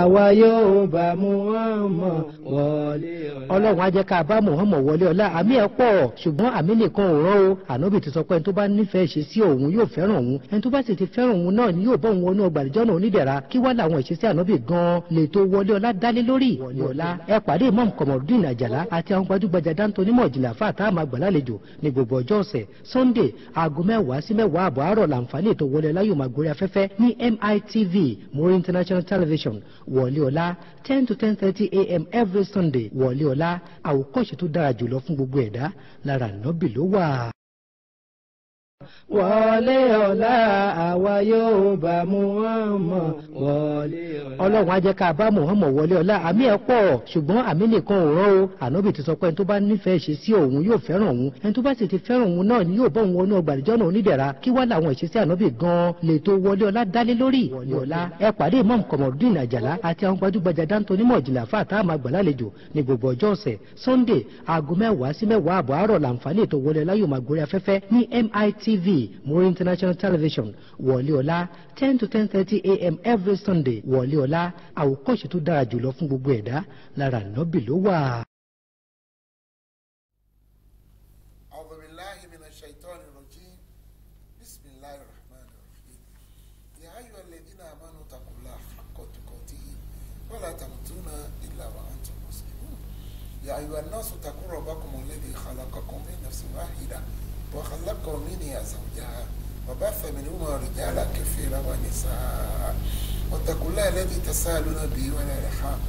àwa yóò bá Muhammad wọlé ọlá. Ọlọ́run á jẹ́ ká bá Muhammad wọlé ọlá. Àmì ẹ̀ pọ̀ ṣùgbọ́n àmì nìkan ò rán o. Ànábì ti sọ pé ẹni tó bá nífẹ̀ẹ́ ṣe sí òun yóò fẹ́ràn òun, ẹni tó bá sì ti fẹ́ràn òun náà ni yóò bá òun wọnú ọgbà àlùjánnà onídẹ̀ra. Kí wá làwọn ìṣesí Ànábì gan-an lè tó wọlé ọlá dálé lórí. Wọlé ọlá ẹ pàdé Imam Kamorudeen Àjàlá àti àwọn gbajúgbajà dáńtó onímọ̀ ìjìnlẹ̀ àfáà tá a máa gbà lálejò ní gbogbo ọjọ́ ọ̀sẹ̀. Sunday aago 10 sí 10 àbọ̀ àárọ̀ làǹfààní ètò wọlé ọlá yóò máa gorí afẹ́fẹ́ ní MITV Muri International Television. Wọlé ọlá 10 to 10:30 a.m. every Sunday. Wọlé ọlá àwòkọ́ṣe tó dára jùlọ fún gbogbo ẹ̀dá lára Ànábì ló wà. Wọlé ọlá àwa yóò bá Muhammad wọlé ọlá. Ọlọ́run á jẹ́ ká bá Muhammad wọlé ọlá. Àmì ẹ̀ pọ̀ ṣùgbọ́n àmì nìkan ò rán o. Ànábì ti sọ pé ẹni tó bá nífẹ̀ẹ́ ṣe sí òun yóò fẹ́ràn òun, ẹni tó bá sì ti fẹ́ràn òun náà ni yóò bá òun wọnú ọgbà àlùjánnà onídẹ̀ra. Kí wá làwọn ìṣesí Ànábì gan-an lè tó wọlé ọlá dálé lórí. Wọlé ọlá ẹ pàdé Imam Kamorudeen Àjàlá àti àwọn gbajúgbajà dáńtó onímọ̀ ìjìnlẹ̀ àfáà tá a máa gbà lálejò ní gbogbo ọjọ́ ọ̀sẹ̀. Sunday aago 10 sí 10 àbọ̀ àárọ̀ làǹfààní ètò wọlé ọlá yóò máa gorí afẹ́fẹ́ ní MITV Muri International Television. Wọlé ọlá 10 to 10:30 a.m. every Sunday. Wọlé ọlá àwòkọ́ṣe tó dára jùlọ fún gbogbo ẹ̀dá lára Ànábì ló wà. أعوذ بالله من الشيطان الرجيم بسم الله الرحمن الرحيم يا أيها الذين آمنوا اتقوا الله حق تقاته ولا تموتن إلا وأنتم مسلمون يا أيها الناس اتقوا ربكم الذي خلقكم من نفس واحدة وخلق منها زوجها وبث منهما رجالا كثيرا ونساء واتقوا الله الذي تساءلون به والأرحام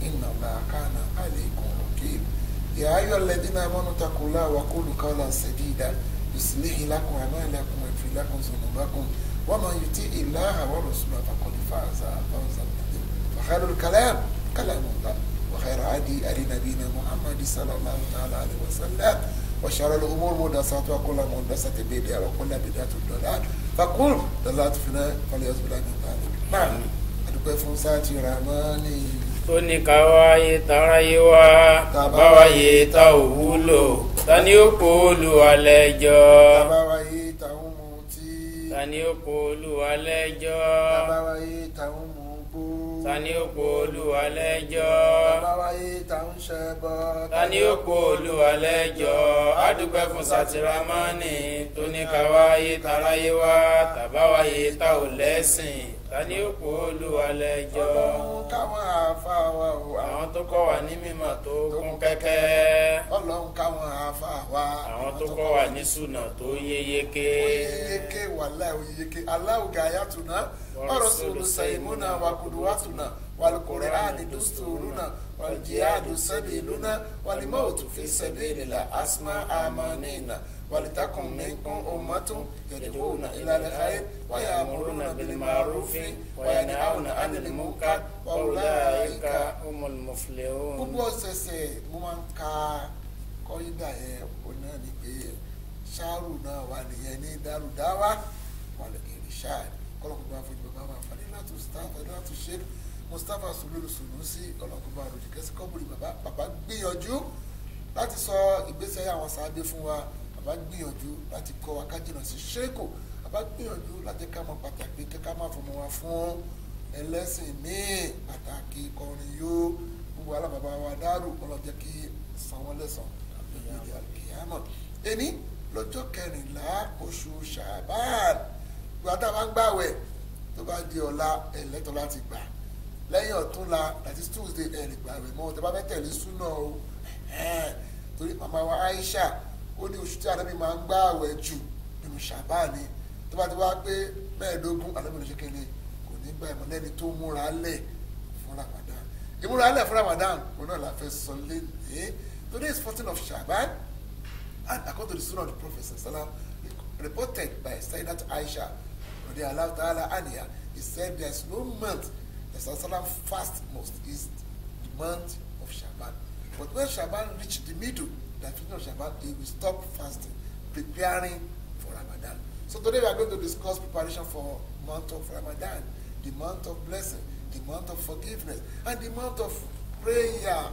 إن الله كان عليكم رقيبا يا أيها الذين آمنوا اتقوا الله وقولوا قولا سديدا يصلح لكم أعمالكم ويغفر لكم ذنوبكم ومن يطع الله ورسوله فقد فاز فوزا عظيما وخير الكلام كلام الله وخير هدي نبينا محمد صلى الله تعالى عليه وسلم وشر الأمور محدثاتها وكل محدثة بدعة وكل بدعة ضلالة فكل ضلالة في النار فليعوذ بالله من ذلك. نعم أدعو فنساتي رحماني tó ní ká wáyé táráyé wá bá wáyé tá ò wúlò ta ni ó kó Olúwa lẹ́jọ́. bá wáyé tá ò mutí. ta ni ó kó Olúwa lẹ́jọ́. bá wáyé tá ò mugbó. ta ni ó kó Olúwa lẹ́jọ́. bá wáyé tá ò ṣẹbọ. ta ni ó kó Olúwa lẹ́jọ́. a dúpẹ́ fún Sátìrámánì tó ní ká wáyé táráyé wá tàbá wáyé tá ò lẹ́sìn ta ni ó kó Olúwa lẹ́jọ́. Ọlọ́run káwọn àáfàá wa o. àwọn tó kọ́ wa ní mímọ̀ tó kún kẹ́kẹ́. Ọlọ́run káwọn àáfàá wa. àwọn tó kọ́ wa ní súnà tó yéyéké. oyeyeke wàláì oyeyeke Allahu gayatuna wa rasulu sayyimuna wa qudwatuna wal qur'ani dusturuna wal jihadu sabiluna wal mautu fi sabilillah asma amanina. ولتكن منكم أمة يدعون إلى الخير ويأمرون بالمعروف وينهون عن المنكر وأولئك هم المفلحون. gbogbo ọ̀sẹ̀ẹ̀sẹ̀ mo máa ń ka kọ́ídà yẹn òun náà ni pé ṣáàrù náà wà nìyẹn ní dárúdáwà wàlẹ̀ ìrìṣàd kọ́lọ́kùnrin bá fojú bàbá máa fàdé láti Mustapha láti Sheikh Mustapha Sululu Sunusi kọ́lọ́kùnrin bá ròjì kẹ́sì kọ́bùrì bàbá gbìyànjú láti sọ ìgbésẹ̀ ayé àwọn sàábé fún wa. Bàbá gbìyànjú láti kọ́ wa ká jìnnà sí ṣéèkò. Bàbá gbìyànjú láti ká mọ pàtàkì ká má fọmọ wa fún ẹlẹ́sìn míì pàtàkì kọrin yóò gbogbo alábàbà wa dárò ọlọ́jẹ́ kí san wọ́n lẹ́sàn àbẹ̀yẹ àkìyàmọ̀. Ẹni lọ́jọ́ 14 oṣù Ṣàbáàn gbàtà máa ń gbàwẹ̀ tó bá di ọ̀la ẹ̀lẹ́tọ̀ láti gbà lẹ́yìn ọ̀túnla that is Tuesday ẹ̀ lè gbàwẹ̀ mọ́ tẹ́ bá fẹ́ tẹ̀lé súnà o torí màmá wa Aisha ó ní oṣù tí Ànábì máa ń gbààwẹ̀ jù nínú Ṣàbáàn ni tó bá ti wá pé 15 Ànábì ló ṣe kéde kò ní gbà ẹ̀mọ́ lẹ́ni tó múra lẹ̀ fún Ramadan ìmúra lẹ̀ fún Ramadan òun náà la fẹ́ sọ lẹ́nìí. Today is 14th of Sha'ban and according to the sunnah of the Prophet sallam reported by Sayyidat Aisha radiyallahu ta'ala anha, he said there is no month the sallam fast most is the month of Sha'ban, but when Sha'ban reached the middle, that 15th of Sha'ban, he will stop fasting, preparing for Ramadan. So today we are going to discuss preparation for month of Ramadan, the month of blessing, the month of forgiveness, and the month of prayer.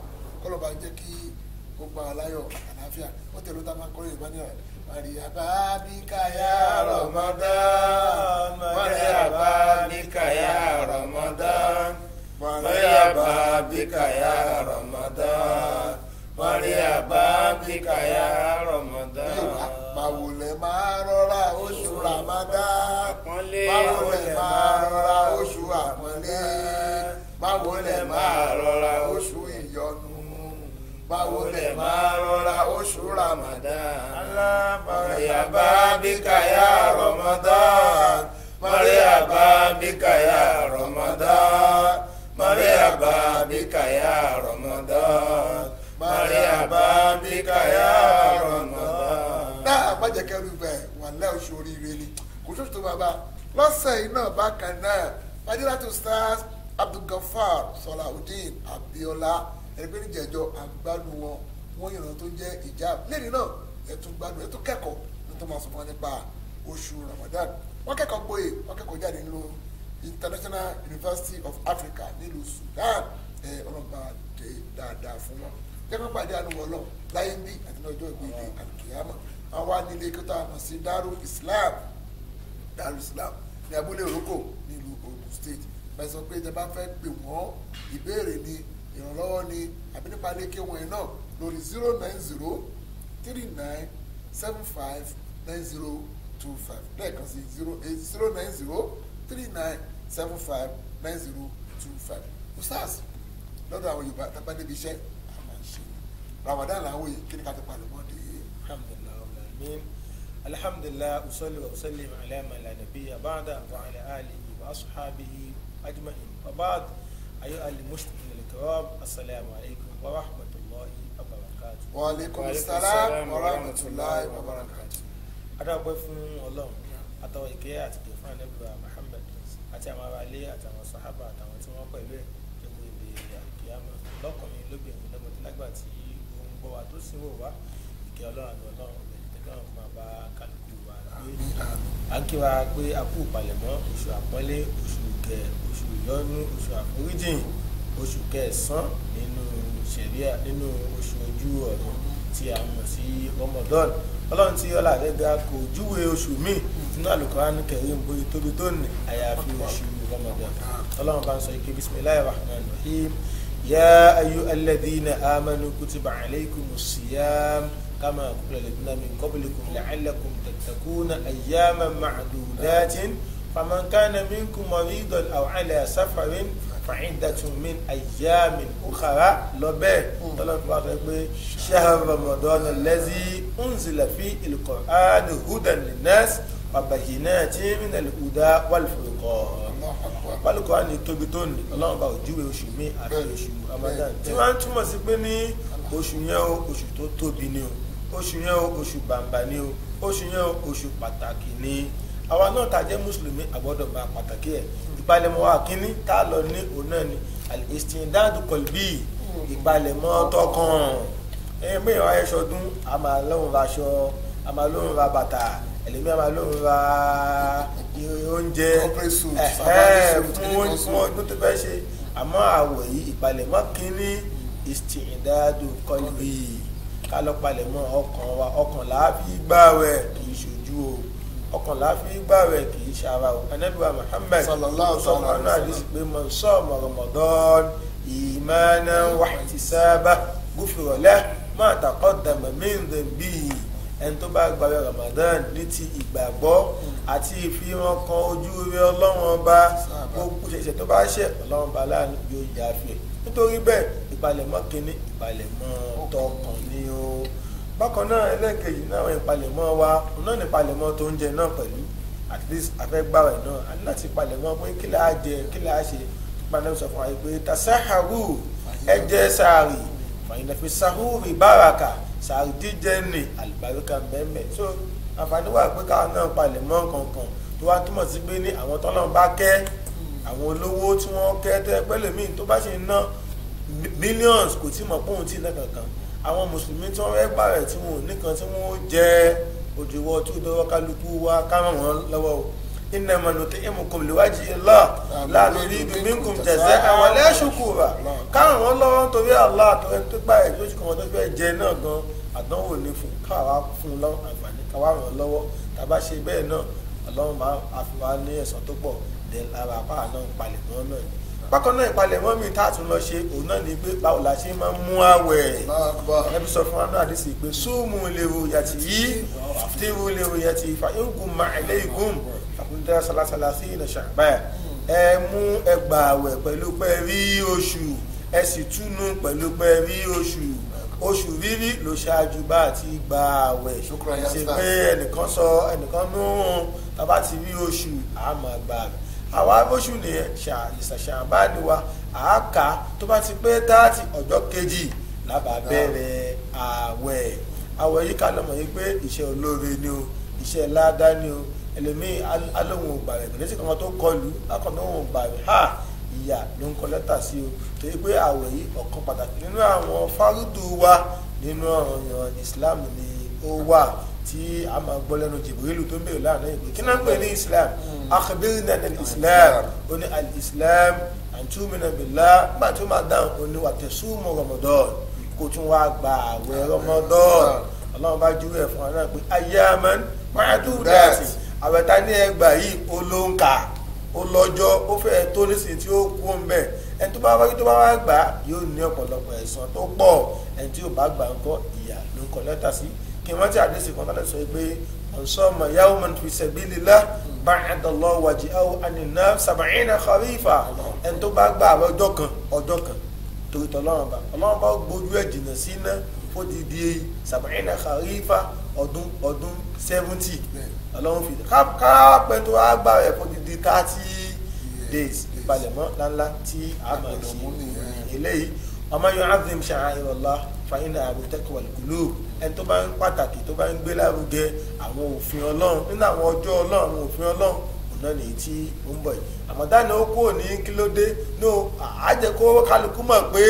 Kọlọba jẹ́ kí gbogbo aláyọ̀ àlàáfíà ó tẹ̀lé tá a máa ń kọrin ìbá ní ọ̀rẹ́ Mariaba bika ya Ramadan, Mariaba bika ya Ramadan, مرحبا بك يا رمضان مرحبا بك يا رمضان. báwo lẹ máa rọra oṣù Ramadan, báwo lẹ máa rọra oṣù àpọ́nlé, báwo lẹ máa rọra oṣù ìyọ́nú, báwo lẹ máa rọra oṣù Ramadan. مرحبا بك يا رمضان مرحبا بك يا رمضان مرحبا بك يا رمضان مرحبا بك يا رمضان. náà má jẹ́ kẹ́rù bẹ́ẹ̀ wà lẹ́ oṣù oríire ni kò tó tó bàbá lọ́sẹ̀ yìí náà bákan náà Fadilatu Ustaz Abdulgafar Salaudeen Abiola ẹgbẹ́ níjẹ̀jọ́ àgbádùn wọn ìran tó jẹ́ ìjáàb lẹ́ni náà ẹ̀tún gbádùn ẹ̀tún kẹ́kọ̀ọ́ ní tó máa sọ fún wọn nípa oṣù Ramadan. Wọ́n kẹ́kọ̀ọ́ gboyè wọ́n kẹ́kọ̀ọ́ jáde nínú International University of Africa nílùú Sudan ọlọ́ba dé dáadáa fún wọn. Jẹ́kọ́ pàdé àánú wọn lọ láyé ń bí àti ní ọjọ́ ìgbéde àlùkìyámà. Wọ́n wá nílé kí tó àmọ̀ sí Darul Islam ní abúlé Òrókò nílùú Ogun State. Bẹ́ẹ̀ sọ pé ìjọba fẹ́ pè wọ́n ìbéèrè ni ìrànlọ́wọ́ ni àbí nípa ilé kí wọ́n yẹn náà lórí 09039759025 lẹ́ẹ̀kan sí 09039759025. Ustaz lọ́dọ̀ àwọn Yorùbá tábà débi iṣẹ́ àmà ń ṣe Ramadan làwọn yìí kí ni ká ti palẹ̀ mọ́ de. alhamdulillah usalli wa usallim ala man la nabiyya ba'da wa ala alihi wa ashabihi ajma'in wa ba'd ayyuha al-muslimun al-kiram assalamu alaykum wa rahmatullahi wa barakatuh. Wa alaykum assalam wa rahmatullahi wa barakatuh. Adáwọ̀pẹ́ fún Ọlọ́run àtàwọn ìkẹ́ àti ìkẹ́ fún Ànábì Muhammad àti àwọn ará ilé àtàwọn sàhábà àtàwọn tí wọ́n pẹ̀lú ẹ̀ gbogbo ìlú àkíyàmọ̀ lọ́kùnrin lóbìnrin lọ́mọdé lágbà tí ó ń gbọ́ wa tó sì wò wá ìkẹ́ Ọlọ́run àti Ọlọ́run ọ̀gbẹ̀dẹ̀ náà máa bá kálukú wa gbé. À ń kí wa pé a kú ìpalẹ̀mọ́ oṣù àpọ́nlé oṣù ìkẹ́ oṣù ìyọ́nú oṣù àforíjìn oṣù kẹsàn-án nínú ṣẹ̀ríà nínú oṣù ojú ọ̀run tí a mọ̀ sí Ramadan. Ọlọ́run tí ọlá rẹ̀ ga kò júwe oṣù míì nínú Al-Qur'an Karim bóyá tóbi tó ní àyàfi oṣù Ramadan. Ọlọ́run bá ń sọ ike bismillahir rahmanir rahim ya ayyuhalladhina amanu kutiba alaykumus siyam kama kutiba alal ladhina min qablikum la'allakum tattaquna ayyaman ma'dudatin faman kana minkum maridan aw ala safarin fa'iddatun min ayyamin ukhra lọ́bẹ̀ tọ́lọ́ tó bá sọ pé shahr Ramadan allazi unzila fihi al-Qur'an hudan linnas wa bayyinatin min al-huda wal furqan. Pálukọ́ ní tóbi tó ní Ọlọ́run bá òjúwe oṣù mi àti oṣù Ramadan tí wọ́n ń túmọ̀ sí pé ní oṣù yẹn o oṣù tó tóbi ni o oṣù yẹn o oṣù bàǹbà ni o oṣù yẹn o oṣù pàtàkì ni àwa náà tá jẹ́ mùsùlùmí àgbọ́dọ̀ bá pàtàkì ẹ̀ ìpalẹ̀mọ́ wa kínní tá a lọ ní òun náà ni al-istindadu qalbi ìpalẹ̀mọ́ tọkàn ẹ̀yìn pé ìwà ẹ̀ṣọ́dún a máa lóun ra aṣọ a máa lóun ra bàtà ẹ̀lẹ́mí a máa lóun ra oúnjẹ fún ọdún tó fẹ́ ṣe àmọ́ àwọ̀ yìí ìpalẹ̀mọ́ kínní istindadu qalbi ká lọ palẹ̀mọ́ ọkàn wa ọkàn làá fi gbààwẹ̀ kì í ṣojú o ọkàn láfi gbààwẹ̀ kì í ṣara o. Ànábì wa Muhammad sallallahu alaihi wasallam pé man sama Ramadan imanan wa ihtisaban ghufira lahu ma taqaddama min dhanbihi. Ẹni tó bá gbààwẹ̀ Ramadan ní ti ìgbàgbọ́ àti ìfihàn kan ojú rere Ọlọ́run ọba gbogbo ṣẹ̀ṣẹ̀ tó bá ṣẹ̀ Ọlọ́run ọba láàánú yóò yááfì ẹ̀. Nítorí bẹ́ẹ̀ ìpalẹ̀mọ́ kínní ìpalẹ̀mọ́ tọkàn ni o. Bákan náà ẹlẹ́ẹ̀kejì náà ìpalẹ̀mọ́ wa náà ní ìpalẹ̀mọ́ tó ń jẹ náà pẹ̀lú at least afẹ́gbàwẹ̀ náà a ní láti ìpalẹ̀mọ́ pé kí là á jẹ kí là á ṣe ìpalẹ̀mọ́ sọ fún wa pé tasaharu ẹ jẹ sàárì fàyìnàfi sahuri báraka sàárì jíjẹ ní àlùbáríkà mẹ́mẹ́ so àǹfààní wà pé káwọn náà palẹ̀mọ́ kankan tó wá túmọ̀ sí pé ní àwọn tọ́lọ́run bá kẹ́ àwọn olówó tí wọ́n kẹ́ tẹ́ pẹ́lẹ́mìn tó bá ṣe ná millions kò tí mọ̀ pé òun tí ì ná kankan àwọn mùsùlùmí tí wọ́n fẹ́ gbà rẹ̀ tí wọ́n nìkan tí wọ́n jẹ́ òjòwò tí ó dọ́wọ́ kálukú wá káwọn wọn lọ́wọ́ o innama nut'imukum liwajhi Allah la nuridu minkum jaza'an wala shukura káwọn wọn lọ́wọ́ nítorí Allah àtọ́rẹ́ tó gbà rẹ̀ tó ṣe kọ́ wọn tó fẹ́ jẹ náà gan àdánwò ní fún káwa fún un lọ́wọ́ àǹfààní káwa ràn lọ́wọ́ tàbá ṣe bẹ́ẹ̀ náà Ọlọ́run máa àfihàn ní ẹ̀san tó pọ̀ dẹ̀ lára apá náà palẹ̀ mọ́ náà bákan náà ìpalẹ̀mọ́ mi tá a tún lọ ṣe òun náà ni pé báwo la ṣe máa ń mú àwẹ̀ ẹbí sọ fún wa náà àdìsí pé súnmù lèrò yàtì yìí fìtírù lèrò yàtì fàyíǹgùn màálẹ́ ìgùn àkúndà sàlásàlá sí ìnà ṣàbáyà ẹ mú ẹgbà àwẹ̀ pẹ̀lú pé rí oṣù ẹ sì túnú pẹ̀lú pé rí oṣù rírí ló ṣáájú bá àti gba àwẹ̀ ṣe pé ẹnìkan sọ ẹnìkan nú tàbá ti rí oṣù àmọ́ àgbà rẹ̀ àwa bóṣù nìyẹn ṣàṣàbáni wa àáká tó bá ti pé 30 ọjọ́ kejì lábàá bẹ̀rẹ̀ àwẹ̀ yìí ká lọ́mọ yìí pé iṣẹ́ olóore ni o iṣẹ́ ládá ni o ẹlòmíì alóhùn ògbà rẹ̀ kìlẹ̀ sí kankan tó kọlù lákàndá òhùn ògbà rẹ̀ ìyà ló ń kọ lẹ́tà sí o torí pé àwẹ̀ yìí ọ̀kan pàtàkì nínú àwọn fárúdù wa nínú ọ̀ràn Islam ni ó wà tí a máa gbọ́ lẹ́nu Jibrilu tó ń bèèrè láàrin ìpè kí náà ń pè ní Islam akhbirna anil Islam ó ní al-Islam an tu'mina billah nígbà tó máa dáhùn ó ní wa tasumu Ramadan kó tún wá gba àwẹ̀ Ramadan Ọlọ́run bá júwé ẹ̀ fún wa náà pé ayyaman ma'dudati àwẹ̀ ta ní ẹgbà yìí ó ló ń kà ó lọ́jọ́ ó fẹ́ tó nísìnyí tí ó kú ń bẹ̀ ẹni tó bá wá gbà yóò ní ọ̀pọ̀lọpọ̀ ẹ̀san tó pọ̀ ẹni tí ò bá gbà ńkọ́ ìyà ló ń kọ lẹ́tà sí kí wọ́n ti àdéṣe kan tọ́lẹ̀ sọ pé ọ̀sọ́mọ̀ yawman fi sabilillah ba'ada Allahu wajhahu anin nar 70 kharifa ẹni tó bá gbà ọjọ́ kan torí tọ́lọ́run bá gbójú ẹ̀ jìnnà sí iná fódìdí 70 kharifa ọdún 70 ọlọ́run fi káàpẹ́ tó wá gbà rẹ̀ fódìdí 30 days ìpalẹ̀mọ́ ńláńlá tí a máa ṣe eléyìí ọmọ yu'azzim sha'a'irallah fàyínà àbútẹ́kọ̀ọ́ ìkùlù ẹni tó bá ń pàtàkì tó bá ń gbé lárugẹ àwọn òfin ọlọ́run nínú àwọn ọjọ́ ọlọ́run àwọn òfin ọlọ́run ọ̀nà nìyí tí ó ń bọ̀ yìí àmọ̀dáni ó kúrò ní kílódé ní àjẹ́ kó kálukú mọ̀ pé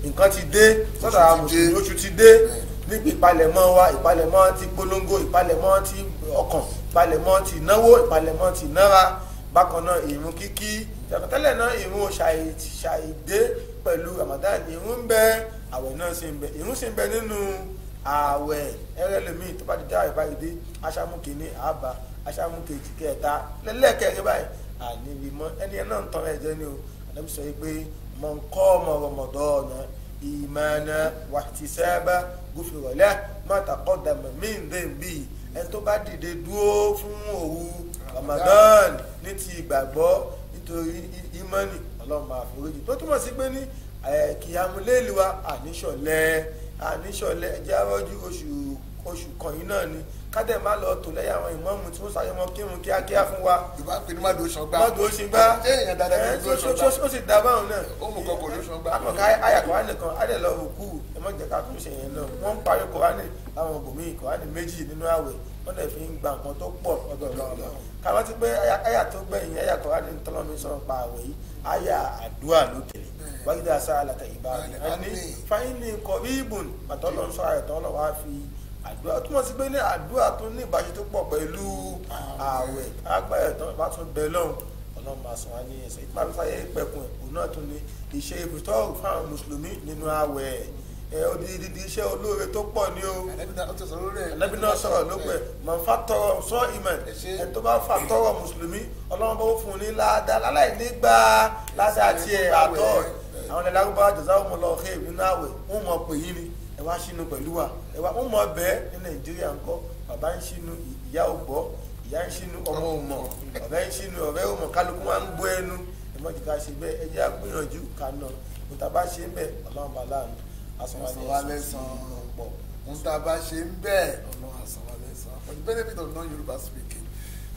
nǹkan ti dé sọ́dọ̀ àwọn mùsùlùmí oṣù ti dé níbi ìpalẹ̀mọ́ wa ìpalẹ̀mọ́ ti polongo ìpalẹ̀mọ́ ti ọkàn ìpalẹ̀mọ́ ti náwó ìpalẹ̀mọ́ ti nára bákan náà ìrun kíkí tẹ́lẹ̀ náà ìrun ṣàìdé pẹ̀lú Ramadan ìrun ń bẹ àwẹ̀ náà sì ń bẹ ìrun sì ń bẹ nínú àwẹ̀ ẹrẹ́lẹ́mìí tó bá ti dá ìbá ìdí aṣámúkè ní àbá aṣámúkè kẹta lẹ́lẹ́kẹ̀rẹ́ báyìí àníbi mọ́ ẹni ẹ náà ń tọrọ ẹ̀jẹ̀ ni o àdàbí sọ pé man qama Ramadana imanan wahtisaban ghufira lahu ma taqaddama min dhanbihi ẹni tó bá dìde dúró fún òru Ramadan ní ti ìgbàgbọ́ nítorí ìmánì Ọlọ́run máa foríjì tó túmọ̀ sí pé ní kìyàmù léèlì wa àníṣọ̀lẹ̀ ẹjẹ́ àwọ́jú oṣù kan yìí náà ni kádẹ̀ má lọ tò lẹ́yìn àwọn ìmáàmù tí wọ́n sáré mọ́ kírun kíákíá fún wa. ìbá pè ní mádùú ṣọgbà ṣé èèyàn dáadáa ní ìlú ṣọgbà ó sì dá báwọn náà. ó mú kọkọ ló ṣọgbà. àkọ́kọ́ ayàkọ́wá nìkan adẹ̀ lọ òkú ẹ̀mọ́jẹ̀ ká tún ṣe yẹn náà wọ́n ń parí kọ́ránì láwọn òbòmíì kọ́ránì méjì nínú àwẹ̀ wọ́n dẹ̀ fi ń gba nǹkan tó pọ̀ ọ̀dọ̀ lọ́wọ́ káwọn ti pé àyà tó gbẹ̀yìn àyà kọ́ránì tọ́lọ́mí sọ̀rọ̀ pa àwẹ̀ yìí àyà àdúrà ló tẹ̀lé wáyídà sáàlàkà ìbáàdì ẹni fáyínì kọ̀ríbùn àtọ́lọ́ sọ àyẹ̀tọ́ ọlọ́wọ́ á fi àdúrà túmọ̀ sí pé ní àdúrà tó ní ìbáṣe tó pọ̀ pẹ̀lú ààwẹ̀ agbáyẹ̀tọ́ bá tún bẹ lọ́hùn ọlọ́run máa sọ wá ní ẹsẹ̀ ìpá fífáyé pẹ̀kun òun náà tún ní iṣẹ́ ìfìtọ́rù fáwọn mùsùlùmí nínú ààwẹ̀ odidi iṣẹ́ olóore tó pọ̀ ní o Ànábì náà sọ̀rọ̀ lópẹ̀ mọ̀ fàtọ̀rọ̀ sọ ìmọ̀ ẹni tó bá fàtọ̀rọ̀ mùsùlùmí ọlọ́run bó fún un ní ládàá láláì nígbà ládàá tiẹ̀ àtọ̀ àwọn ilẹ̀ lárúbáwá jazakumullahu khair nínú àwẹ̀ wọ́n mọ̀ pé yín ni ẹ wá sínú pẹ̀lú wa ẹ wá wọ́n mọ̀ bẹ́ẹ̀ ní Nàìjíríà ńkọ́ bàbá ń sínú ìyá ò gbọ́ ìyá ń sínú ọmọ ò mọ̀ ọ̀rẹ́ ń sínú ọ̀rẹ́ ò mọ̀ kálukú wa ń gbọ́ ẹnu ẹ mọ̀ jìká ṣe bẹ́ẹ̀ ẹ jẹ́ àgbìyànjú kànáà níta bá ṣe ń bẹ̀ ọlọ́run bá láàánú asanwó-alẹ́sàn pọ̀ níta bá ṣe ń bẹ̀ ọlọ́run asanwó-alẹ́sàn. For the benefit of non-Yoruba speaking,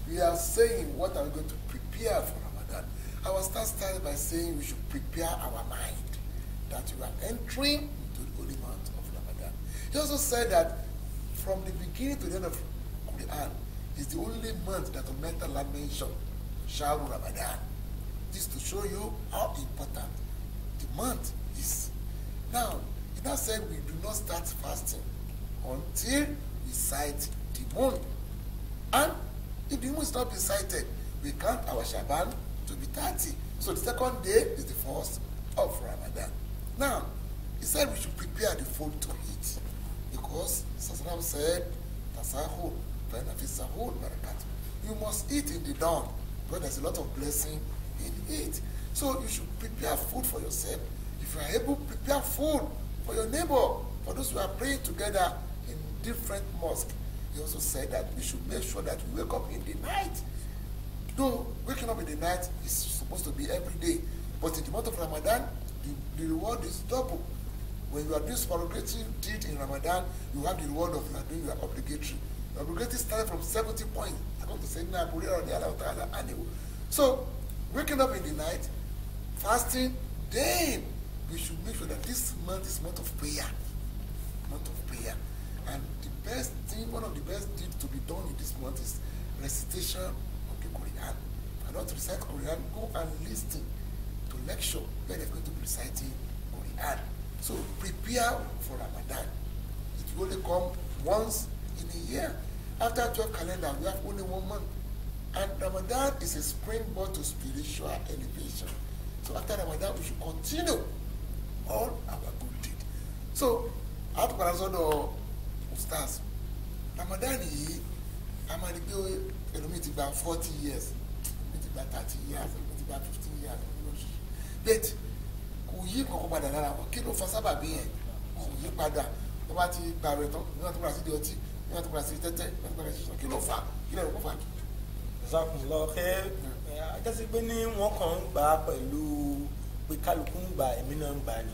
we are saying what are we going to prepare for Ramadan. Our start started by saying we should prepare our mind that we are entering into the holy month of Ramadan. He also said that from the beginning to the end of Quran is the only month that Ummah Allah mentioned, Shahru Ramadan. This to show you how important the month is. Now, he now said we do not start fasting until we sight the moon. And if the moon is not be sighted, we count our Shaban to be 30. So the second day is the first of Ramadan. Now, he said we should prepare the food to eat. Because Sassanam said, Tasahul, Benafisahul, Barakat. You must eat in the dawn, because there's a lot of blessing in it. So you should prepare food for yourself. If you are able, prepare food for your neighbor, for those who are praying together in different mosques. He also said that we should make sure that we wake up in the night. Though waking up in the night is supposed to be every day, but in the month of Ramadan, the reward is double. When you are doing supererogatory deed in Ramadan, you have the reward of doing your obligatory. The obligatory started from 70 points. I want to say so waking up in the night, fasting, then we should make sure that this month is month of prayer. Month of prayer. And the best thing, one of the best deeds to be done in this month is recitation of the Quran. And not to recite Quran, go and listen to lecture where they're going to be reciting Quran. So prepare for Ramadan. It will only come once in a year. After 12 calendar, we have only 1 month. And Ramadan is a springboard to spiritual elevation. So after Ramadan, we should continue all our good deeds. So, after Parazodo Ustaz, Ramadan yìí, a máa rí pé ẹlòmíì ti gba 40 years, ẹlòmíì ti gba 30 years, ẹlòmíì ti gba 15 years, but kò yí kankan padà lára wọn. Kí ló fa sábàbí yẹn? Kò yí padà. Wọ́n bá ti gbà rẹ̀ tán, wọ́n ti padà sí di ọtí, wọ́n ti padà sí tẹ́tẹ́, wọ́n ti padà sí kí ló fà? Kí ló kó fà? Jazakumullahu khair. Ajásí pé ní wọ́n kàn ń gbà pẹ̀lú pé kálukú ń gbà èmi náà ń gbà ni.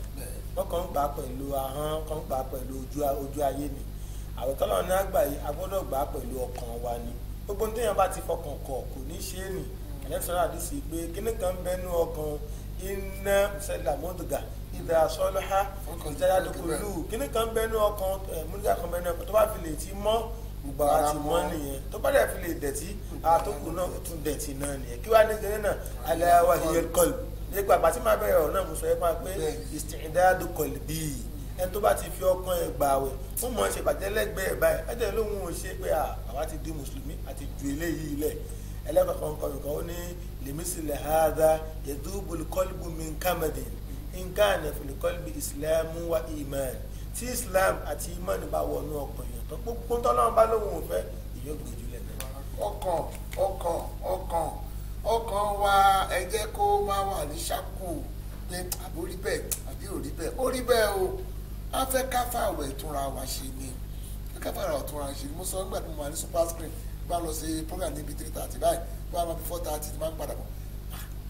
Wọ́n kàn ń gbà pẹ̀lú ahọ́n, kàn ń gbà pẹ̀lú ojú ayé ni. Àwòtọ́lọ́ ní àgbà yìí a gbọ́dọ̀ gbà pẹ̀lú ọkàn wa ni. Gbogbo ní téèyàn bá ti fọkàn kọ̀ kò ní ṣe é nì. Ẹ̀lẹ́sọ̀rọ̀ àdìsí pé kíní kan bẹ́nu ọkàn iná mùsẹ̀lá mọ́dùgà ìdá sọ́lọ́há ìjáyà dòkòlù kíní kan bẹ́nu ọkàn múlíkà kan bẹ́nu ọkàn tó bá fi lè ti mọ́ gbogbo àwọn ti mọ́ nìyẹn tó bá dẹ̀ fi lè dẹ̀tí àtòkù náà tún dẹ̀tí náà nìyẹn kí wàá ní kíní náà alẹ́ wa hiyel kọlù nípa àgbàtí máa bẹ̀rẹ̀ ọ̀rọ̀ náà mo sọ yẹn pa pé ìsìndádù kọlù bíi ẹni tó bá ti fi ọkàn ẹ̀ gbà wẹ̀ fún mọ̀ ṣe bàjẹ́ lẹ́gbẹ̀ẹ́ báyìí ẹ̀jẹ̀ lóhun ò ṣe pé àwa ti di mùsùlùmí àti ju eléyìí lẹ̀ ẹlẹ́kọ̀ọ́kan kọ̀ọ̀kan ó ní lèmísìlẹ̀ hàdá yẹ̀dúbùl kọ́lbù min kamadin nǹkan ànàfẹ̀lẹ̀ kọ́lbù ìsìlámù wa ìmán tí islam àti ìmán bá wọnú ọkàn yẹn tó gbogbo tọ́lọ́run bá lóhun ò fẹ́ ìyó gbèjú lẹ̀ náà. ọkàn wa ẹ jẹ́ kó máa wà ní ṣákù pé àbí ó rí bẹ́ẹ̀ àbí ò rí bẹ́ẹ̀ ó rí bẹ́ẹ̀ o a fẹ́ káfàwẹ̀ túnra wa ṣe ni káfàwẹ̀ túnra wa ṣe ni mo sọ nígbà tí mo wà ní super screen bá lọ sí program níbi 3:30 báyìí bá máa bí 4:30 ti máa ń padà bọ̀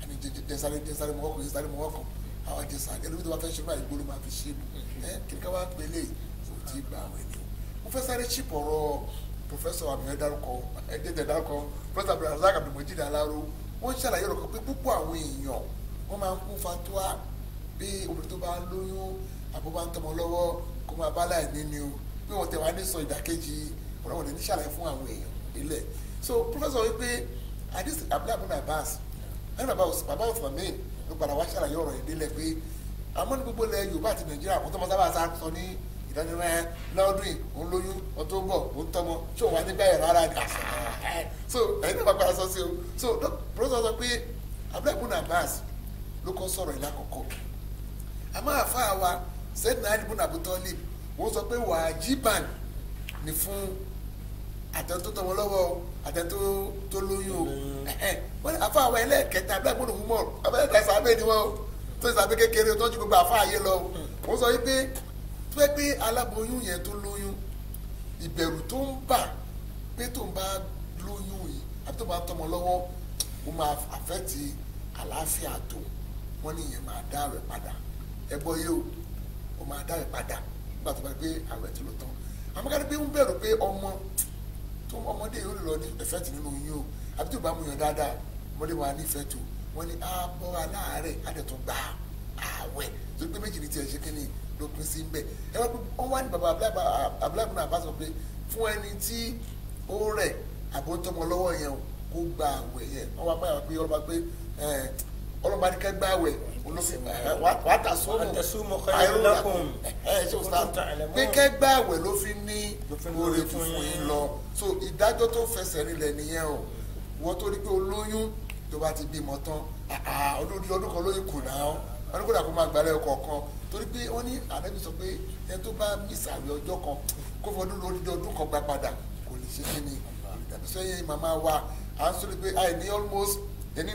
àní jẹsàrẹ mọ́wọ́kọ̀ àwọn jẹsàrẹ ẹlòmíì tó bá fẹ́ ṣe báyìí gbóló máa fi ṣe kí ni ká wá pélé fún ti gbà àwọn ènìyàn mo fẹ́ sáré chip ọ̀rọ̀ professor abdulmajid dárúkọ professor abdulmajid alaro wọ́n ṣàlàyé ọ̀rọ̀ kan pé púpọ̀ àwọn èèyàn wọ́n máa ń kún fatwa bí obìnrin tó bá ń lóyún àbó bá ń tọmọ lọ́wọ́ kó máa bá láì ní o pé wọ́n tẹ̀ wá ní sọ ìdàkejì ọ̀rọ̀ wọn ní ṣàlàyé fún àwọn èèyàn ilẹ̀ so professor wípé àdìsí abdulhamid abbas ẹni bàbá òfàmì ló padà wá ṣàlàyé ọ̀rọ̀ ìdílé pé àmọ́ ní gbogbo ilẹ̀ yorùbá àti nàìjíríà kò tó máa sábà sọ ní ìdánilẹ́ lọ́dún yìí òun lóyún ọtún bọ̀ òun tọmọ ṣé òun wà nígbà yẹn rárá ni so ẹni náà bá padà sọ sí o so professor sọ pé abdulhamid abbas ló kọ́ sọ̀rọ̀ ìlà kọ̀kọ́ àmọ́ àfáà wa sẹ́dínà àdìbò nàbùtọ́lì wọ́n sọ pé wàjíbàn ni fún àtẹ̀tó tọmọ lọ́wọ́ àtẹ̀tó tó lóyún o wọ́n ní afọ àwọn ẹlẹ́ẹ̀kẹta abẹ́gbọ́n humor abẹ́ẹ̀kẹta sábẹ́ ni wọ́n tó sábẹ́ kékeré tó ju gbogbo afọ àyè lọ wọ́n sọ wípé tó yẹ pé aláboyún yẹn tó lóyún ìbẹ̀rù tó ń bà pé tó ń bá lóyún yìí àbí tó bá tọmọ lọ́wọ́ ó máa àfẹ́tì àlàáfíà tó wọ́n ní ìyẹn máa dá rẹ̀ padà ẹgbọ́ yìí ó máa dá rẹ̀ padà nígbà tó bá gbé àwẹ̀ tó lọ tán àmọ́ ká ní pé ń bẹ̀rù pé ọmọdé yóò lọ ní ẹ̀fẹ́tì nínú yín o àbí tó bá mú yàn dáadáa ọmọdé wa nífẹ̀ẹ́ tó wọ́n ní ààbọ̀ aláàárẹ̀ àdẹ̀tún gba ààwẹ̀ tó gbé méjì ní tiẹ̀ ṣe kí ni ló pín sí ń bẹ̀ ẹ wá pé wọ́n wá ní bàbá abúláàbù náà bá sọ pé fún ẹni tí ó rẹ̀ àbótọ́mọ lọ́wọ́ yẹn kó gba ààwẹ̀ yẹn wọ́n wá báyà pé ọlọ́ba ní kẹ́gbẹ́ ààwẹ̀ olófin wàá tà sómù àìrọ́lákùn pé kẹ́gbẹ́ ààwẹ̀ ló fi ní oore fún yín lọ so ìdájọ́ tó fẹsẹ̀ rinlẹ̀ nìyẹn o wọ́n tó rí pé olóyún tó bá ti bímọ tán ọdún kan lóyún kù náà wọn ní kó dà kó máa gbalẹ̀ kọ̀ọ̀kan torí pé wọ́n ní àdébí sọ pé ẹni tó bá mísàwé ọjọ́ kan kó fọdún lórí ọdún kan gbà padà kò lè ṣe kí ni ìdàbí sẹ́yìn màmá wa à ń sọ pé àìní almost ẹni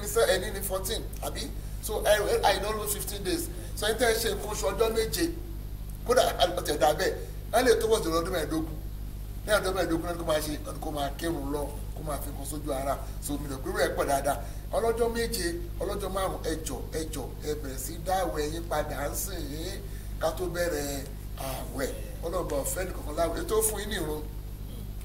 ní 14 àbí so I don't lose 15 days so ẹni tẹ́ ẹ ṣe nǹkan oṣù ọjọ́ méje kódà ọ̀tẹ̀ dà bẹ́ẹ̀ ẹ lè tó wọ́n jùlọ ọdún mẹ́ẹ̀ẹ́dógún ní ọdún mẹ́ẹ̀ẹ́dógún náà kó máa ṣe kó máa kírun lọ kó máa fi kún sójú ara so mi lè pé rẹ̀ pọ̀ dáadáa ọlọ́jọ́ méje ọlọ́jọ́ márùn ẹjọ́ ẹ bẹ̀rẹ̀ sí dáwọ̀ ẹ̀yìn padà ń sìn yín ká tó bẹ̀rẹ̀ àwẹ̀ ọlọ́ọ̀bà ọ̀fẹ́ nìkankan láwẹ̀ ètò fún yín nìrun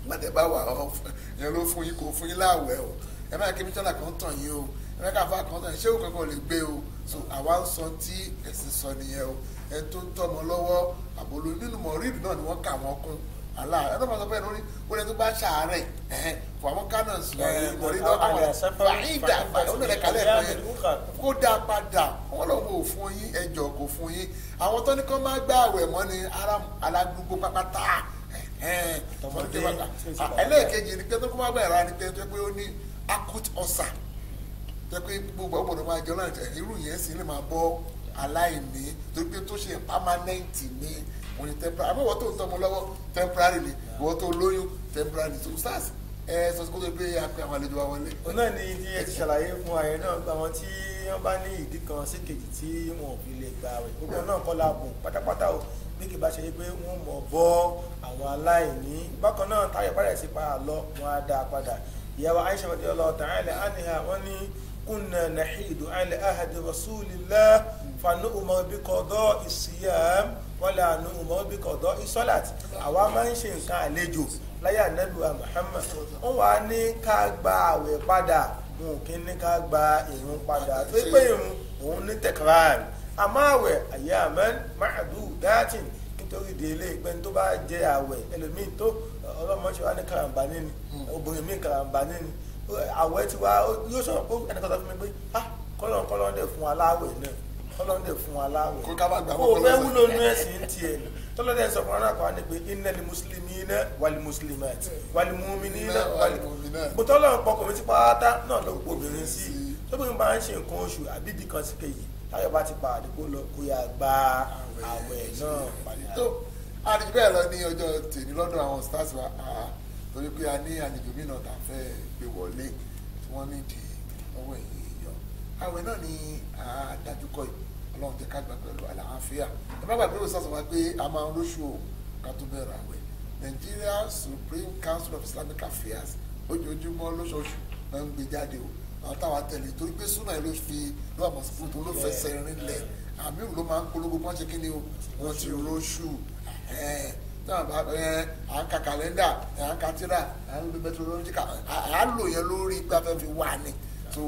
gbàdé bá wà ọ yẹn ló fún yín kò fún yín láwẹ̀ o ẹ má kí mísọ́nà kan tàn yín o ẹ má káfá kan tàn yín ṣé òun kankan lè gbé o so àwa ń sọ tí ẹ̀sìn sọ nìyẹn o ẹ tó ń tọmọ lọ́wọ́ àbòlò nínú mọ̀rídìí náà ni wọ́n kà wọ́n kún àlá ẹ tó máa sọ pé lórí wọ́n tó bá ṣàárẹ̀ fún àwọn canons mọ̀rídìí àwọn fàáyídà ó lè kálẹ̀ ẹ̀kọ́ yẹn kó dá padà wọ́n lọ́wọ́ ò fún yín ẹjọ́ kò fún yín àwọn tó ní kó má gbá àwẹ̀ mọ́ ni alágbogbo pápátá ẹlẹ́ẹ̀kejì ni pé tó kó má gbà ẹ̀rọ ni pé tó pé ó ní acute ulcer tó pé gbogbo ọgbọ̀dọ̀ máa jẹun láti irú yẹn sì lè máa bọ́ aláìní torí pé tó ṣe permanent ní òní temporary àmọ́ ìwọ́n tó ń tọ́mọ lọ́wọ́ temporary ni ìwọ́n tó lóyún temporary so sars ẹ sọ sí kó tó gbé apẹ àwọn àlejò wa wọlé. òun náà ni ibi ẹ ti ṣàlàyé fún ààyè náà gba àwọn tí wọ́n bá ní ìdí kan sí kejì tí wọn ò fi lè gbà rẹ̀ gbogbo náà kọ́ la bùn pátápátá o bí kì bá ṣe pé wọ́n mọ̀ bọ́ àwọn aláìní bákan náà táyọ̀ padà sí pa àlọ́ wọn á dá a padà ìyàwó Aisha radiyallahu ta'ala anha wọ́n ní kunna nahidu ala ahadi rasulillah fanu'mar bi qada'i siyam wala nu'mar bi qada'i salat àwa máa ń ṣe nǹkan àlejò láyé ànábì wa Muhammad wọ́n wá ní ká gba àwẹ̀ padà wọn ò kí ní ká gba ìrun padà tó pé ìrun òun ní tẹkran àmọ́ àwẹ̀ ayyaman ma'dudatin nítorí délé ìgbẹ́ni tó bá jẹ àwẹ̀ ẹlòmíín tó ọlọ́mọṣẹ́ wa ní karambà nínú obìnrin míín karambà nínú àwẹ̀ tí wá yóò sọ pé ẹnìkan sọ fún mi pé kọ́lọ́n dẹ̀ fún aláwẹ̀ náà kọ́lọ́n dẹ̀ fún aláwẹ̀ kó o fẹ́ wúlò nú ẹ̀sìn tiẹ̀ tọ́lọ́dẹ̀ sọ fún arákùnrin ní pé innal muslimina wal muslimat wal mu'minina wal mu'minat mo tọ́lọ́ pọ̀ kò mi ti pátá náà ló gbó obìnrin sí i tóbìnrin bá ń ṣe nǹkan oṣù àbíbí kan sí kejì táyọ̀ bá ti pa àdìgbò lọ kó yá gba àwẹ̀ náà padà. tó àdìgbò bẹ́ẹ̀ lọ ní ọjọ́ tèmi lọ́dọ̀ àwọn stars wa torí pé a ní àlejò mí náà tàfẹ́ gbé wọlé tí wọ́n ní di ọwọ́ ẹ̀yìn èèyàn àwẹ̀ náà ni àdájúkọ yìí ọlọ́run jẹ́ ká gbà pẹ̀lú àlàáfíà ẹ má gbàgbé òun sọ̀sọ̀ wá pé a máa ń lóṣù o ká tó bẹ̀rẹ̀ àwẹ̀ Nigeria Supreme Council of Islamic Affairs ojoojúmọ́ lóṣooṣù náà ń gbé jáde o àwọn táwa tẹ̀lé torí pé súnà yìí ló fi lọ́wọ́ àmọ́ sùkúrú tó ló fẹsẹ̀ rinlẹ̀ àmì ló máa ń polówó bọ́n ṣe kí ni o wọ́n ti róṣù náà bá à ń ka kàlẹ́ndà à ń ka tíra à ń lo meteorological à ń lò yẹn lórí pé a fẹ́ fi wà ní so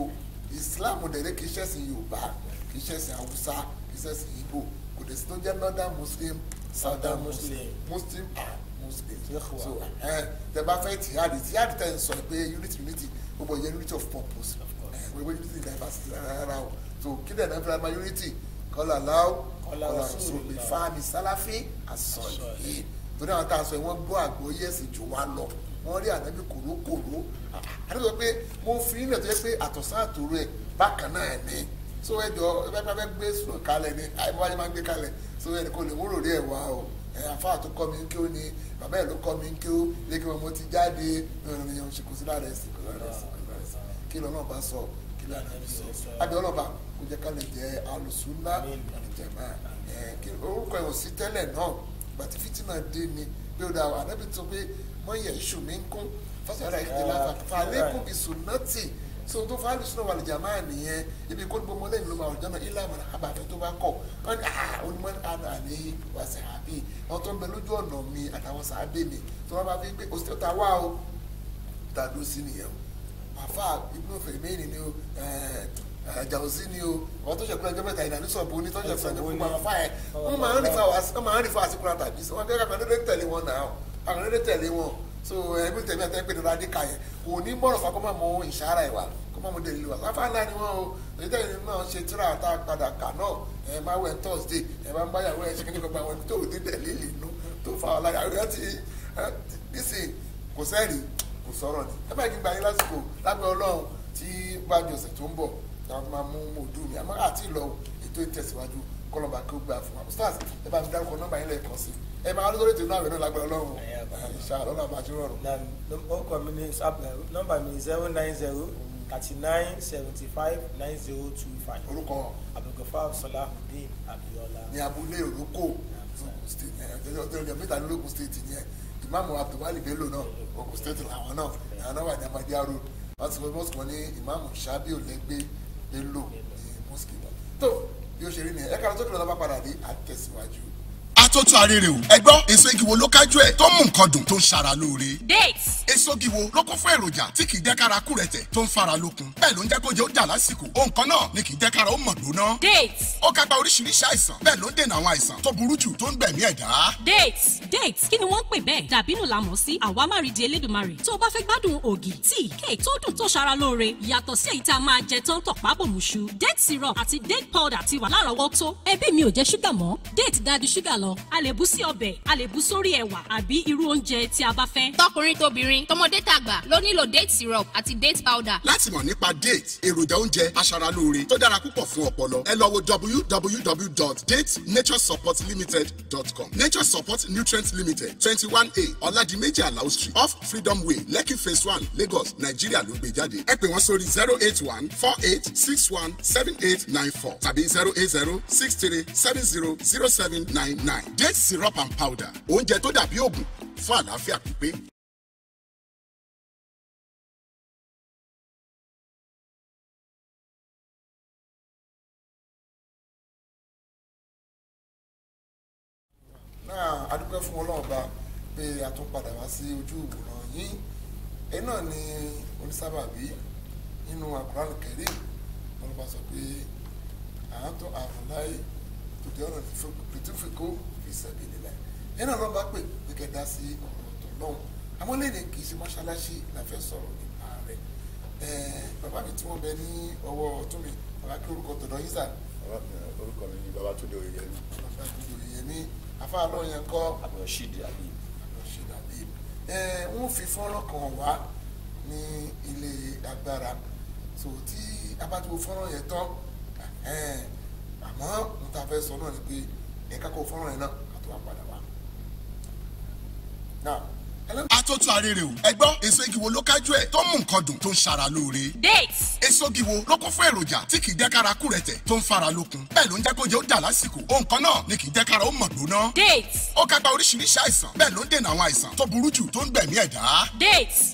Islam dẹ̀rẹ́ kì í ṣẹ̀sìn Yorùbá kì í ṣẹ̀sìn Haúsá kì í ṣẹ̀sìn Igbo kò dẹ̀ sí tó jẹ́ northern Muslim southern Muslim are Muslim so tẹ bá fẹ́ tìyàdì tẹ̀ ń sọ pé unity gbogbo yẹn unity of purpose gbogbo unity in diversity rárá o so kí dẹ̀ náà fi ra ma unity kọ́lá láwù kọ́lá sọ̀rọ̀ ìfáàmì sálàfí àsọ̀lẹ̀ yìí torí àwọn tá a sọ yìí wọ́n gbọ́ àgbọ́yé ẹ̀sìn jù wá lọ wọ́n rí ànábì kòrókòró àdúgbò pé mo fi ilẹ̀ tó yẹ pé àtọ̀sán àtòrò ẹ̀ bákan náà ní so ẹjọ́ ẹgbẹ́ fẹ́ gbé sùn kalẹ̀ ní àìmọ́wájú máa ń gbé kalẹ̀ so ẹnì kò lè mú ròrí ẹ̀ wá o àfáà tó kọ́ mi ń kí ó ní bàbá ẹ̀ ló kọ́ mi ń kí ó lé kí mo ti jáde ìrìnàjò ṣe kò sí lára ẹ̀sìn kí lọ́nà bá sọ kí lọ́nà bí sọ àbí ọlọ́ba kò jẹ́ ká lè jẹ́ alùsùnà àlùjẹ̀má orúkọ ẹ̀ ò sí tẹ́lẹ̀ náà gbàtí fìtínà dé ni pé ó dà wà ànábì tó pé mọ ìyẹn iṣu mi ń kún fásitì ìdílé fàlẹ́kùn ìsùnàtì so tó fàálù sínú wà lìjà máa nìyẹn ibi kó ní gbogbo lẹ́yìn ló máa ọ̀jọ́ náà ilé àmàlà àbàfẹ́ tó bá kọ̀ wọ́n ní onímọ̀ àná àlẹ́ wà sàábì wọ́n tó ń bẹ lójú ọ̀nà mi àtàwọn sàábì mi tó wọ́n bá fi pé òsì tó wá o tàdó sí nìyẹn o àfa Ibn Uthaymeen ni o Jawzi ni o wọ́n tó ṣẹ̀kúrẹ́ ẹjọ́ mẹ́ta ìdáni sọ̀bù ní tọ́jú ẹ̀fọ́ ní gbogbo àwọn fáyẹ̀ wọ́n máa ń rí fa àsìkò àtàbí wọ́n kẹ́kẹ́ kan lóde tẹ̀lé wọn náà àwọn lóde tẹ̀lé wọn so ẹbí tẹ̀mí àtẹ́ pé nígbà díkà yẹn kò ní mọ̀rọ̀ fa kó má mọ ìṣàrà ìwà kó má mọ délé wa sáfà ńlá ni wọn o èyí tẹ̀lé náà ṣe tíra tá a padà kà náà ẹ máa wẹ̀ Thursday ẹ máa ń báyàwó ẹ ṣe kí ní gbogbo àwọn tó ní dẹ̀lé lè nú tó fa ọ̀la yàrá yẹn ti nísìn kò sẹ́ẹ̀rì kò sọ̀rọ̀ ni ẹ bá kí n gba yín lásìkò lágbẹ́ Ọlọ́run tí gbàjọ ọ̀sẹ̀ tó ń bọ̀ táwọn máa mú mòdù mi àmọ́ àti ìlọ ètò ìtẹ̀síwájú kọlọ̀bà kí ó gbà fún wa stars ẹ bá mi dárúkọ nọ́mbà yín lẹ́ẹ̀kan sí ẹ máa lórí ètò náà rẹ̀ náà lágbára Ọlọ́run ìṣá lọ́nà àbájú rọrùn. orúkọ mi ní nọ́mbà mi 090 39759025. orúkọ Abdulgafar Salahuddin Abiola. ní abúlé òrókò ọjọ́ mẹ́tàlélógún state yẹn ìmáàmù Abdulwali Bello náà Ògùn state làwọn náà àwọn náà wà ní Ahmadiyya road wọ́n ti fọ́ mọ́sùkì wọn ní ìmáàmù Ṣábí Olẹ́gbẹ́ Bello ní mọ́sùkì náà tó bí ó ṣe rí nìyẹn ẹ̀ka tó kìlọ̀ lọ́ba padà dé àtẹ̀síwájú. Atótó arére o ẹgbọ́ èso igi wo ló kájú ẹ̀ tó mú nǹkan dùn tó ń ṣara lóore. Dates. Èso igi wo ló kún fún èròjà tí kì í jẹ́ kára kú rẹ̀tẹ̀ tó ń fara lókun bẹ́ẹ̀ ló ń jẹ́ kó jẹ́ ó dà lásìkò ohun kan náà ni kì í jẹ́ kára ó mọ̀ gbóná. Dates. Ó kápá oríṣiríṣi àìsàn bẹ́ẹ̀ ló ń dènà àwọn àìsàn tó burú jù tó ń gbẹ̀mí ẹ̀dá. Dates kí ni wọ́n ń pè bẹ́ẹ̀ dàbínù la mọ̀ sí àwa má rí di Elédùmarè tó o bá fẹ́ gbádùn ògì tíì kéè tó dùn tó ṣara lóore yàtọ̀ sí èyí tá a máa jẹ tán tọ̀pá bòmùṣu date syrup àti date powder ti wà lárọ̀ọ́wọ́tó ẹbí mi ò jẹ ṣúgà mọ́ date dájú ṣúgà lọ a lè bú sí ọbẹ̀ a lè bú sórí ẹ̀wà àbí irú oúnjẹ tí a bá fẹ́. Tọkùnrin tóbìnrin tọmọdé tàgbà ló nílò date syrup àti date powder. Láti mọ̀ nípa date èròjà oúnjẹ aṣaralóore tó dára púpọ̀ fún ọpọlọ ẹ lọ wo www.datenaturesupportlimited.com. Nature Support Nutrients Limited 21A Ọ̀làdìmẹ́jì Alao Street off Freedom Way Lekki Phase 1 Lagos Nigeria ló gbé jáde. Ẹ pè wọ́n sórí 08148617894 tàbí 08063700799. Date syrup and powder oúnjẹ tó dàbí òògùn fún àlàáfíà pípé. náà adúpẹ́ fún Ọlọ́run bá pé a tún padà wá sí ojú ìwòran yín ẹ̀yin náà ni onísábàbí nínú Al-Qur'an Karim wọn bá sọ pé àátọ́ àfọláyé tòdì ọ̀nà fìtúfìkó fi sabilillah ẹ̀yin náà lọ́n bá pè pé kẹ́dá sí ọ̀rọ̀ ọ̀tọ̀ lọ́hùn àwọn léde kì í ṣe mọ́ṣáláṣí la fẹ́ sọ̀rọ̀ nípa rẹ̀ bàbá mi tí wọ́n bẹ ní ọwọ́ ọ̀tún mi bàbá kí orúkọ tọ̀dọ̀ yín sà. orúkọ mi ni Babátúndé Oyèyẹmí. Babátúndé Oyèyẹmí afáàlọ́ yẹn kọ́ Abdulrasheed Habib. Wọ́n fi fọ́nrán kan wá ní ilé agbára so tí a bá ti wo fọ́nrán yẹn tán àmọ́ mo ta fẹ́ sọ náà ni pé ẹ̀ka kó fọ́nrán yẹn náà ká tó wá padà wá. Atótó arére o ẹgbọ́ èso igi wo ló kájú ẹ̀ tó mú nǹkan dùn tó ń ṣara lóore. Dates. Èso igi wo ló kún fún èròjà tí kì í jẹ́ kára kú rẹ̀tẹ̀ tó ń fara lókun bẹ́ẹ̀ ló ń jẹ́ kó jẹ́ ó dà lásìkò ohun kan náà ni kì í jẹ́ kára ó mọ̀ gbóná. Dates. Ó kápá oríṣiríṣi àìsàn bẹ́ẹ̀ ló ń dènà àwọn àìsàn tó burú jù tó ń gbẹ̀mí ẹ̀dá. Dates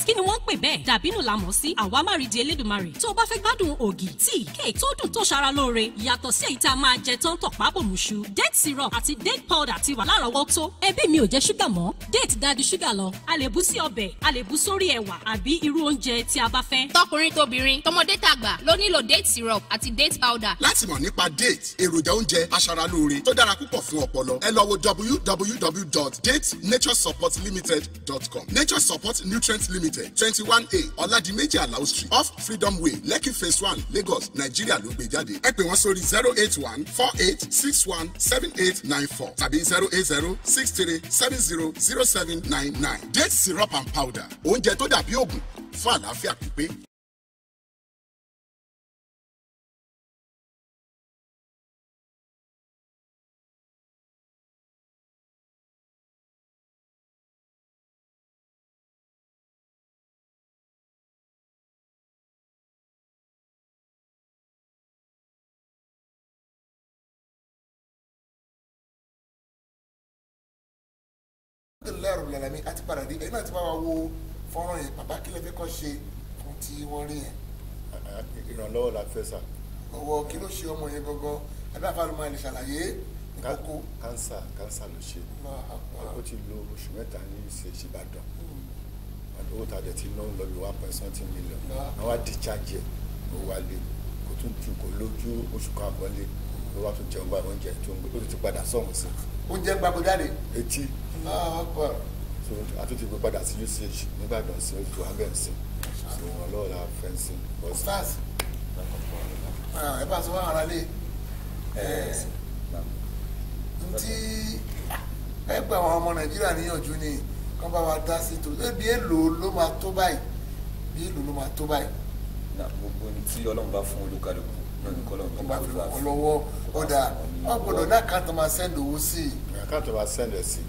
kí ni wọ́n ń pè bẹ́ẹ̀ dàbínù la mọ̀ sí àwa má rí di Elédùmarè tó o bá fẹ́ gbádùn ògì tíì kéè tó dùn tó ṣara lóore yàtọ̀ sí èyí tá a máa jẹ tán tọ̀pá bòmùṣu date syrup àti date powder ti wà lárọ̀ọ́wọ́tó ẹbí mi ò jẹ ṣúgà mọ́ date dájú ṣúgà lọ a lè bú sí ọbẹ̀ a lè bú sórí ẹ̀wà àbí irú oúnjẹ tí a bá fẹ́. Tọkùnrin tóbìnrin tọmọdé tàgbà ló nílò date syrup àti date powder. Láti mọ̀ nípa date èròjà oúnjẹ aṣaralóore tó dára púpọ̀ fún ọpọlọ ẹ lọ wo www.datenaturesupportlimited.com. Nature Support Nutrients Limited 21A Ọ̀làdìmẹ́jì Alao Street off Freedom Way Lekki Phase 1 Lagos Nigeria ló gbé jáde. Ẹ pè wọ́n sórí 08148617894 tàbí 08063700799. Date syrup and powder oúnjẹ tó dàbí òògùn fún àlàáfíà pípé. lẹ́rù lẹ́lẹ́mí àti padà dé ẹ̀yin náà ti bá wa wo fọ́nrán yẹn bàbá kí lè fẹ́ kọ́ ṣe fún tí wọ́n rí yẹn. ìrànlọ́wọ́ la fẹ́ sà. ọwọ́ kí ló ṣe ọmọ yẹn gangan ẹ̀dá àfàlùmọ́ ẹ̀ lè ṣàlàyé ìkókó. kánsà ló ṣe ó ti lo oṣù mẹ́ta ní ìṣèṣìbàdàn owó tá a dẹ̀ ti ná lọ bí 1.something million àwọn àdìchájẹ ó wálé kò tún ju kò lójú oṣù kan àbọ̀lé ló wá tún jẹun bá oúnjẹ tó ń gbé ó ti padà sọ̀hún sí. oúnjẹ gbàgbó jáde. etí so àtúntì gbé padà sí usage nígbàdàn sí oṣù abẹ́ǹsì so ìrànlọ́wọ́ la fẹ́ sí. stars ẹ bá sọ wọn ara lé ntí ẹ gba àwọn ọmọ Nàìjíríà níyànjú ni kán bá wa dá sí tó bí èlò ló máa tó báyìí bí èlò ló máa tó báyìí. gbogbo ní tí Ọlọ́run bá fún olúkálùkù náà ní kọ́lọ́run tó bá fi wọ́n lọ́wọ́ ọ̀dà wọ́n gbọ́dọ̀ ní àkáǹtì máa sẹ́ndì owó sí i. àkáǹtì máa sẹ́ndì ẹ̀ sí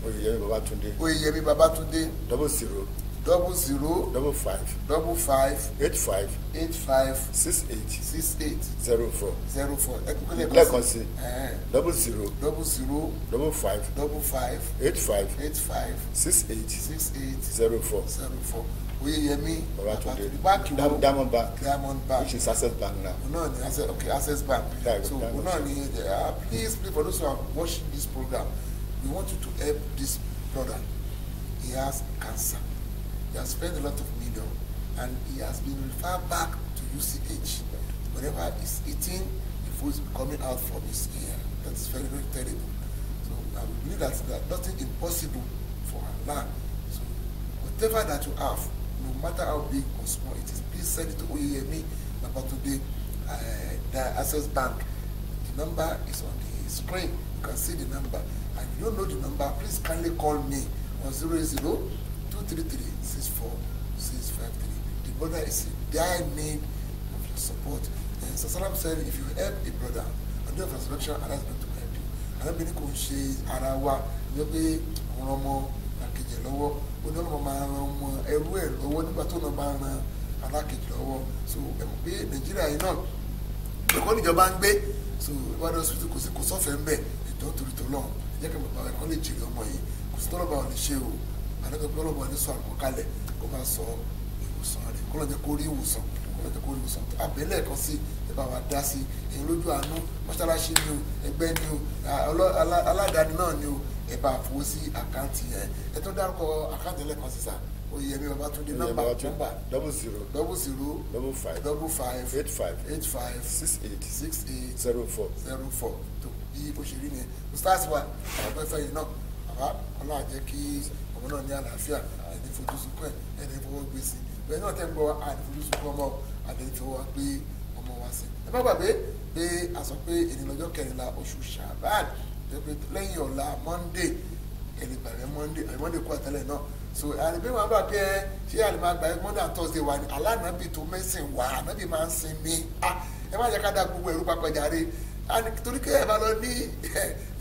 Oyèyẹmí Babátúndé. Oyèyẹmí Babátúndé. 00 00 55 55 85 68 68 04 04. lẹ́ẹ̀kan sí 00 55 55 85 85 68 04. Oyeyemi Babatunde Diamond Bank, which is Access Bank now. Access Bank. So please for those who are watching this program, we want you to help this brother. He has cancer. He has spent a lot of million, and he has been referred back to UCH. Whenever he's eating, the food is coming out from his ear. That's very, very terrible. So we believe that nothing impossible for Allah. So whatever that you have, no matter how big or small it is, please send it to Oyeyemi Babatunde, the Access Bank. The number is on the screen. You can see the number. And if you don't know the number, please kindly call me on 00 233 64 653. The brother is in dire need of your support. And Sasalam said, if you help a brother on the resurrection, Allah is going to help you. And I'm going to say, Arawa, maybe Romo, Nakije Lowo, Unoma, everywhere, or one Batuna Bana, Anakij Lowo. So, Nigeria, you know, the one in your bank, so what else we could suffer and bed, you don't do it alone. You can buy a college in your money, because all about the show. Àdàgbà ọlọ́mọ ní sọ àkọkalẹ̀ kó máa sọ ìwòsàn rẹ̀ kó lọ́jọ́ kó rí ìwòsàn abẹ́lẹ̀ kan sí ẹ̀bá wa dá sí èyí lójú àánú mọ́ṣáláṣí ni o ẹgbẹ́ ni o aládàáni náà ni o ẹ̀bá àfọwọ́ sí àkáǹtì yẹn ẹ tó dárúkọ àkáǹtì ẹlẹ́kan sísà Oyeyemi Babatunde nọ́mbà 00 55 85 68 04 tó bí ó ṣe rí ni ustaz wa àwọn ẹ̀fẹ́ yìí náà bàbá ọlọ́run jẹ́ kí ọmọ náà ní àlàáfíà ẹni fojú sunkún ẹni fọwọ́ gbé sí bẹ́ẹ̀ náà tẹ́ ń gbọ́ àní fojú sunkún ọmọ àdéhùn fọwọ́ gbé ọmọ wa sí. ẹ má gbàgbé pé a sọ pé ènìyàn lọ́jọ́ 14 oṣù Ṣàbáàn lẹ́yìn ọ̀la Monday ẹ̀lẹ́gbàrẹ́ Monday kú àtẹ́lẹ̀ náà so àlùbí wọn bá pé ṣé àlùmọ́ àgbà Monday and Thursday wà ní alánàbì tó mẹ́sìn wà ànábì máa ń sinmi ẹ má jẹ́ ká dá gbogbo ẹ̀rú papọ̀ jàre torí kí ẹ bá lọ ní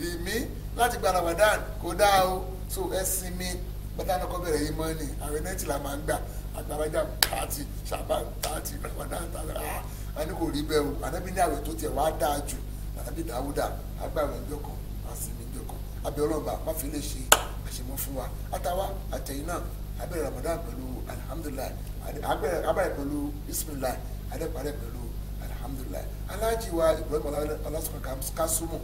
ìmí láti gba Ramadan kò dáa o so ẹ sinmi gbàdánù kọ́ bẹ̀rẹ̀ yìí mọ́ ni àwọn ẹnẹ́tì la máa ń gbà àgbàlagbà 30 Ṣàbáàn 30 Ramadan 30 a ní kò rí bẹ́ẹ̀ o ànábì ní àwẹ̀ tó tiẹ̀ wá dáa jù ànábì Dáúdà agbára ẹjọ́ kan àsinmi ẹjọ́ kan abẹ́ ọlọ́ba má fi lè ṣe àṣemọ́ fún wa àtàwa àtẹ̀yìn náà abẹ́rẹ́ Ramadan pẹ̀lú alhamdulilayi abẹ́rẹ́ pẹ̀lú bisimilayi adẹ́parẹ́ pẹ̀lú alhamdulilayi aláàjì wa Ibrahim ọlásùnkàn kásùmù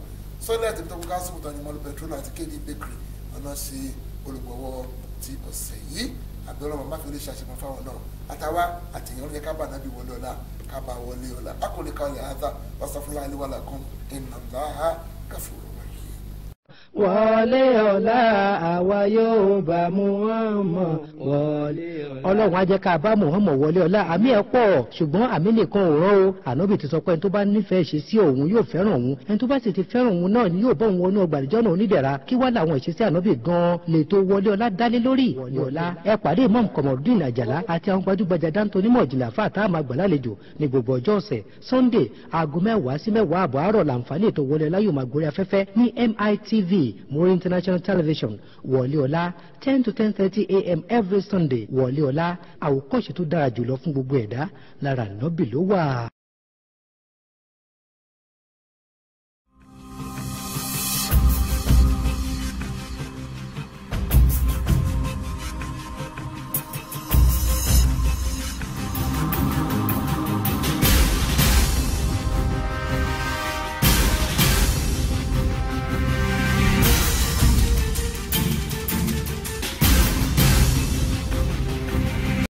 sọ́dọ̀ àti ìtọ́kùn kásùmù tán ni mọ́lú petrol àti kéde bakery ọ̀nà sí olùgbọ̀wọ́ ti ọ̀sẹ̀ yìí abẹ́rẹ́ ọmọ máfi lè ṣàṣemọ́ fáwọn náà àtàwa àtẹ̀yìn ọlọ́yẹ kábà nábì wọlé ọ̀la kábà wọlé ọ̀la akọ̀lé kálẹ̀ àdá wàsàfúnlá àlewàlà kan ìnàláha káfíńrò wọlé ọ̀la àwa yóò bá Muhammad wọlé ọ̀la. ọlọ́run á jẹ́ ká bá Muhammad wọlé ọ̀la àmì ẹ̀ pọ̀ ṣùgbọ́n àmì nìkan ò rán o ànábì ti sọ pé ẹni tó bá nífẹ̀ẹ́ ṣe sí òun yóò fẹ́ràn òun ẹni tó bá sì ti fẹ́ràn òun náà ni yóò bọ́ òun wọnú ọgbà àdìjọ́ náà onídẹ̀ra kí wá làwọn ìṣesí ànábì gan-an lè tó wọlé ọ̀la dálé lórí wọlé ọ̀la ẹ pàdé Imam Komorudeen Àjàlá àti àwọn gbajúgbajà dáńtó onímọ̀ ìjìnlẹ̀ àfáà tá a máa gbà lálejò ní gbogbo ọjọ́ ọ̀sẹ̀ Sunday aago 10 sí 10 àbọ̀ àárọ̀ làǹfààní ètò wọlé ọ̀la yóò máa gorí afẹ́fẹ́ ní MITV Muri International Television wọlé ọ̀la 10 to 10:30 a.m. every Sunday wọlé ọ̀la àwòkọ́ṣe tó dára jùlọ fún gbogbo ẹ̀dá lára nọ́bì ló wà.